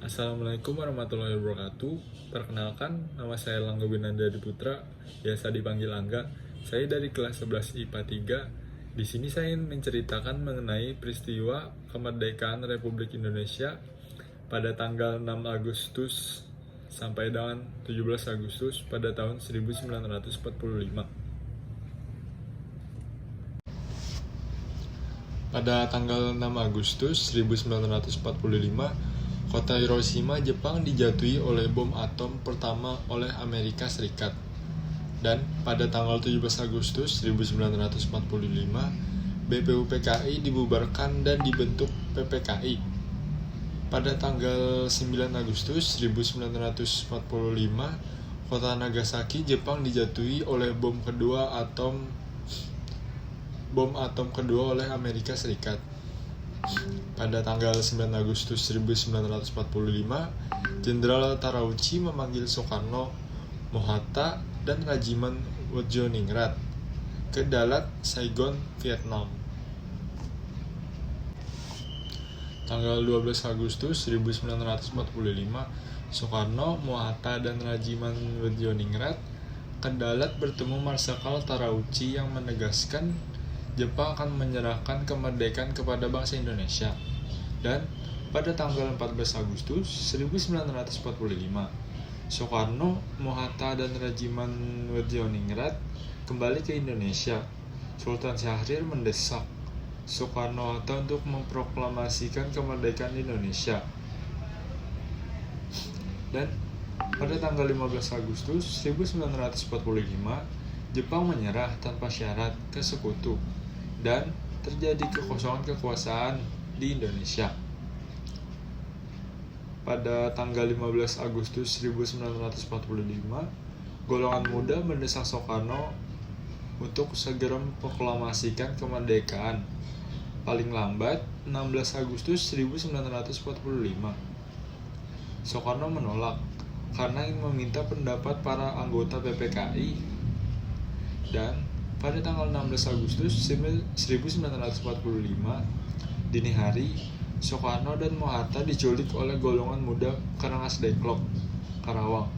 Assalamualaikum warahmatullahi wabarakatuh. Perkenalkan, nama saya Langga Winanda Putra, biasa dipanggil Angga. Saya dari kelas 11 IPA 3. Di sini saya ingin menceritakan mengenai peristiwa kemerdekaan Republik Indonesia pada tanggal 6 Agustus sampai dengan 17 Agustus pada tahun 1945. Pada tanggal 6 Agustus 1945, kota Hiroshima, Jepang dijatuhi oleh bom atom pertama oleh Amerika Serikat. Dan pada tanggal 17 Agustus 1945, BPUPKI dibubarkan dan dibentuk PPKI. Pada tanggal 9 Agustus 1945, kota Nagasaki, Jepang dijatuhi oleh bom atom kedua oleh Amerika Serikat. Pada tanggal 9 Agustus 1945, Jenderal Terauchi memanggil Soekarno, Mohatta, dan Rajiman Woedjioningrat ke Dalat, Saigon, Vietnam. Tanggal 12 Agustus 1945, Soekarno, Mohatta, dan Rajiman Woedjioningrat ke Dalat bertemu Marsikal Terauchi yang menegaskan Jepang akan menyerahkan kemerdekaan kepada bangsa Indonesia. Dan pada tanggal 14 Agustus 1945, Soekarno, Mohatta, dan Rajiman Woedjioningrat kembali ke Indonesia. Sultan Syahrir mendesak Soekarno-Hatta untuk memproklamasikan kemerdekaan Indonesia. Dan pada tanggal 15 Agustus 1945, Jepang menyerah tanpa syarat ke Sekutu dan terjadi kekosongan kekuasaan di Indonesia. Pada tanggal 15 Agustus 1945, golongan muda mendesak Soekarno untuk segera memproklamasikan kemerdekaan paling lambat 16 Agustus 1945. Soekarno menolak karena ingin meminta pendapat para anggota PPKI. Dan pada tanggal 16 Agustus 1945, dini hari, Soekarno dan Mohatta diculik oleh golongan muda Karangas Dengklok, Karawang,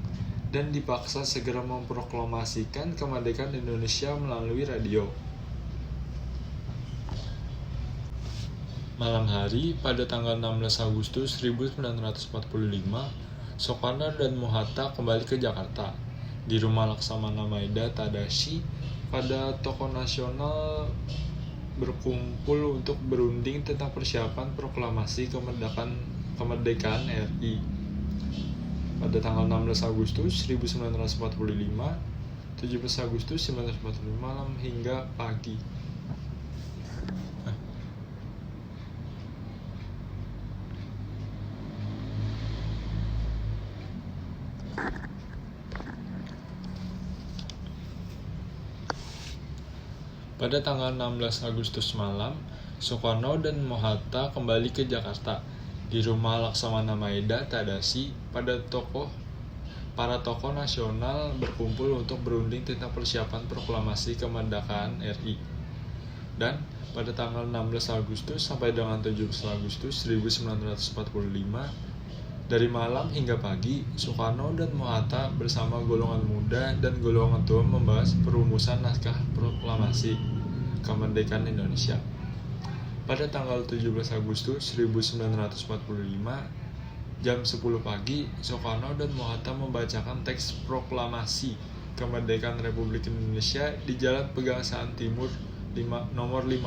dan dipaksa segera memproklamasikan kemerdekaan Indonesia melalui radio. Malam hari, pada tanggal 16 Agustus 1945, Soekarno dan Mohatta kembali ke Jakarta. Di rumah Laksamana Maeda Tadashi, pada tokoh nasional berkumpul untuk berunding tentang persiapan proklamasi kemerdekaan RI. Pada tanggal 16 Agustus 1945, 17 Agustus 1945 malam hingga pagi. Pada tanggal 16 Agustus malam, Soekarno dan Mohatta kembali ke Jakarta. Di rumah Laksamana Maeda Tadashi, para tokoh nasional berkumpul untuk berunding tentang persiapan proklamasi kemerdekaan RI. Dan pada tanggal 16 Agustus sampai dengan 17 Agustus 1945, dari malam hingga pagi, Soekarno dan Mohatta bersama golongan muda dan golongan tua membahas perumusan naskah proklamasi kemerdekaan Indonesia. Pada tanggal 17 Agustus 1945, jam 10 pagi, Soekarno dan Mohatta membacakan teks proklamasi kemerdekaan Republik Indonesia di Jalan Pegangsaan Timur nomor 56.